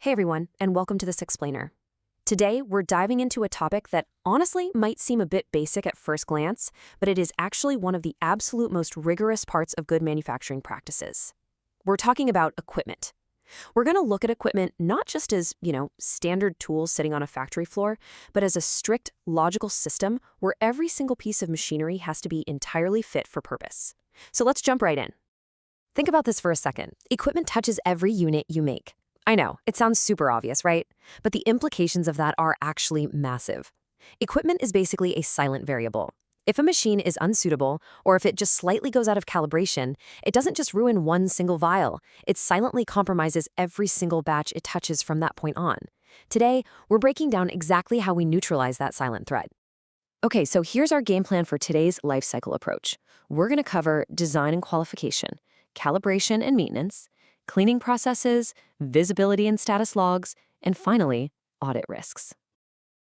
Hey everyone, and welcome to this explainer. Today, we're diving into a topic that honestly might seem a bit basic at first glance, but it is actually one of the absolute most rigorous parts of good manufacturing practices. We're talking about equipment. We're going to look at equipment not just as, standard tools sitting on a factory floor, but as a strict, logical system where every single piece of machinery has to be entirely fit for purpose. So let's jump right in. Think about this for a second. Equipment touches every unit you make. I know, it sounds super obvious, right? But the implications of that are actually massive. Equipment is basically a silent variable. If a machine is unsuitable, or if it just slightly goes out of calibration, it doesn't just ruin one single vial. It silently compromises every single batch it touches from that point on. Today, we're breaking down exactly how we neutralize that silent threat. Okay, so here's our game plan for today's life cycle approach. We're going to cover design and qualification, calibration and maintenance, cleaning processes, visibility and status logs, and finally, audit risks.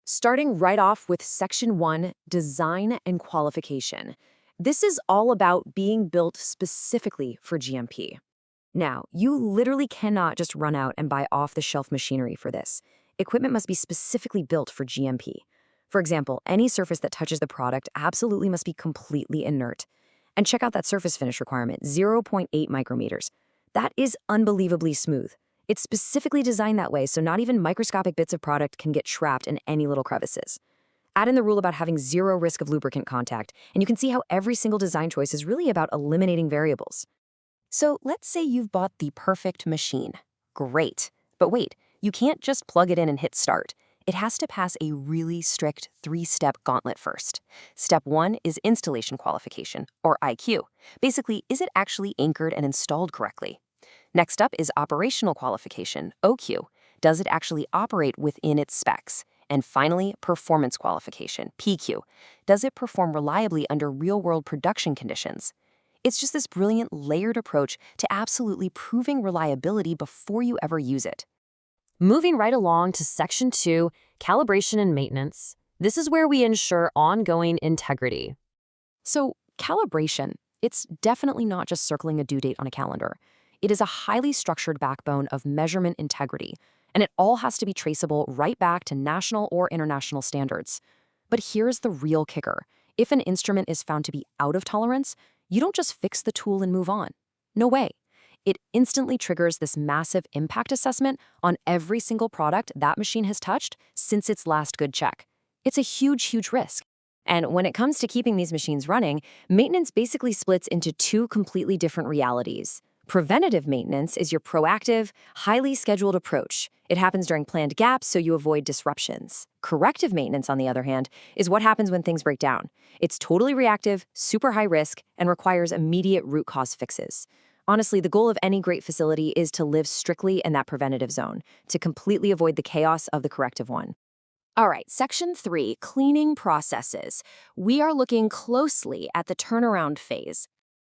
Starting right off with Section 1, Design and Qualification. This is all about being built specifically for GMP. Now, you literally cannot just run out and buy off-the-shelf machinery for this. Equipment must be specifically built for GMP. For example, any surface that touches the product absolutely must be completely inert. And check out that surface finish requirement, 0.8 micrometers. That is unbelievably smooth. It's specifically designed that way so not even microscopic bits of product can get trapped in any little crevices. Add in the rule about having zero risk of lubricant contact, and you can see how every single design choice is really about eliminating variables. So let's say you've bought the perfect machine. Great. But wait, you can't just plug it in and hit start. It has to pass a really strict 3-step gauntlet first. Step 1 is installation qualification, or IQ. Basically, is it actually anchored and installed correctly? Next up is operational qualification, OQ. Does it actually operate within its specs? And finally, performance qualification, PQ. Does it perform reliably under real-world production conditions? It's just this brilliant layered approach to absolutely proving reliability before you ever use it. Moving right along to Section 2, Calibration and Maintenance. This is where we ensure ongoing integrity. So, calibration, it's definitely not just circling a due date on a calendar. It is a highly structured backbone of measurement integrity, and it all has to be traceable right back to national or international standards. But here's the real kicker. If an instrument is found to be out of tolerance, you don't just fix the tool and move on. No way. It instantly triggers this massive impact assessment on every single product that machine has touched since its last good check. It's a huge, huge risk. And when it comes to keeping these machines running, maintenance basically splits into two completely different realities. Preventative maintenance is your proactive, highly scheduled approach. It happens during planned gaps so you avoid disruptions. Corrective maintenance, on the other hand, is what happens when things break down. It's totally reactive, super high risk, and requires immediate root cause fixes. Honestly, the goal of any great facility is to live strictly in that preventative zone, to completely avoid the chaos of the corrective one. All right, Section 3, Cleaning Processes. We are looking closely at the turnaround phase.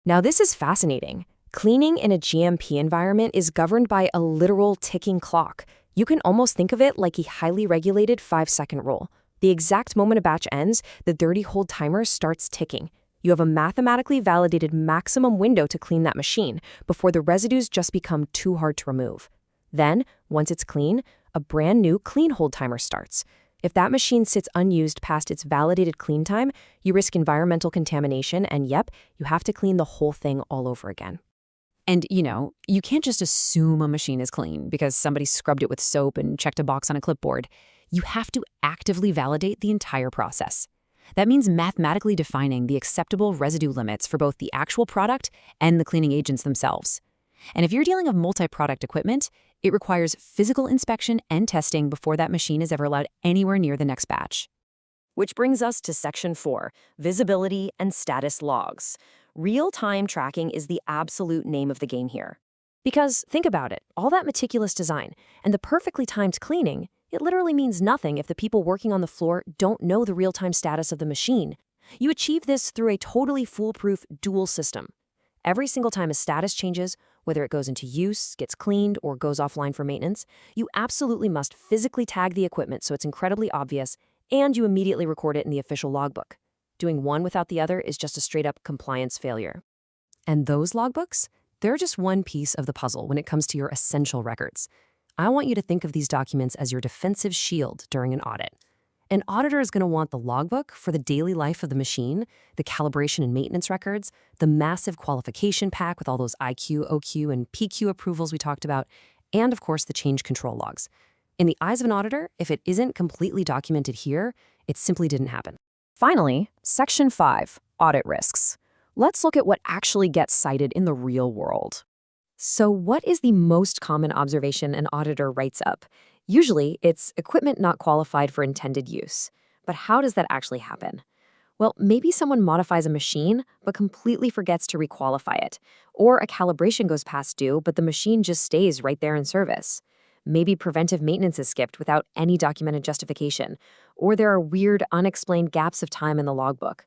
Now, this is fascinating. Cleaning in a GMP environment is governed by a literal ticking clock. You can almost think of it like a highly regulated 5-second rule. The exact moment a batch ends, the dirty hold timer starts ticking. You have a mathematically validated maximum window to clean that machine before the residues just become too hard to remove. Then, once it's clean, a brand new clean hold timer starts. If that machine sits unused past its validated clean time, you risk environmental contamination and yep, you have to clean the whole thing all over again. And, you can't just assume a machine is clean because somebody scrubbed it with soap and checked a box on a clipboard. You have to actively validate the entire process. That means mathematically defining the acceptable residue limits for both the actual product and the cleaning agents themselves. And if you're dealing with multi-product equipment, it requires physical inspection and testing before that machine is ever allowed anywhere near the next batch. Which brings us to Section 4, Visibility and Status Logs. Real-time tracking is the absolute name of the game here. Because, think about it, all that meticulous design and the perfectly timed cleaning, it literally means nothing if the people working on the floor don't know the real-time status of the machine. You achieve this through a totally foolproof dual system. Every single time a status changes, whether it goes into use, gets cleaned, or goes offline for maintenance, you absolutely must physically tag the equipment so it's incredibly obvious, and you immediately record it in the official logbook. Doing one without the other is just a straight-up compliance failure. And those logbooks? They're just one piece of the puzzle when it comes to your essential records. I want you to think of these documents as your defensive shield during an audit. An auditor is going to want the logbook for the daily life of the machine, the calibration and maintenance records, the massive qualification pack with all those IQ, OQ, and PQ approvals we talked about, and of course the change control logs. In the eyes of an auditor, if it isn't completely documented here, it simply didn't happen. Finally, Section 5, Audit Risks. Let's look at what actually gets cited in the real world. So what is the most common observation an auditor writes up? Usually, it's equipment not qualified for intended use. But how does that actually happen? Well, maybe someone modifies a machine but completely forgets to requalify it. Or a calibration goes past due, but the machine just stays right there in service. Maybe preventive maintenance is skipped without any documented justification. Or there are weird, unexplained gaps of time in the logbook.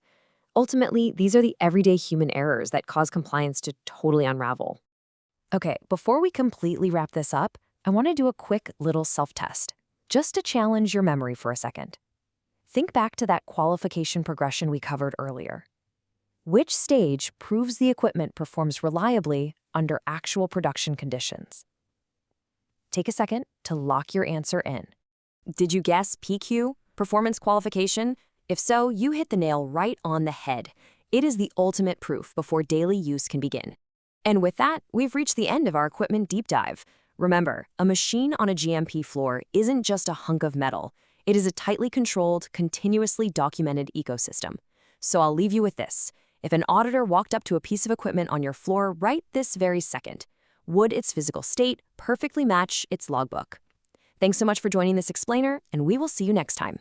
Ultimately, these are the everyday human errors that cause compliance to totally unravel. Okay, before we completely wrap this up, I want to do a quick little self-test, just to challenge your memory for a second. Think back to that qualification progression we covered earlier. Which stage proves the equipment performs reliably under actual production conditions? Take a second to lock your answer in. Did you guess PQ, performance qualification? If so, you hit the nail right on the head. It is the ultimate proof before daily use can begin. And with that, we've reached the end of our equipment deep dive. Remember, a machine on a GMP floor isn't just a hunk of metal. It is a tightly controlled, continuously documented ecosystem. So I'll leave you with this. If an auditor walked up to a piece of equipment on your floor right this very second, would its physical state perfectly match its logbook? Thanks so much for joining this explainer, and we will see you next time.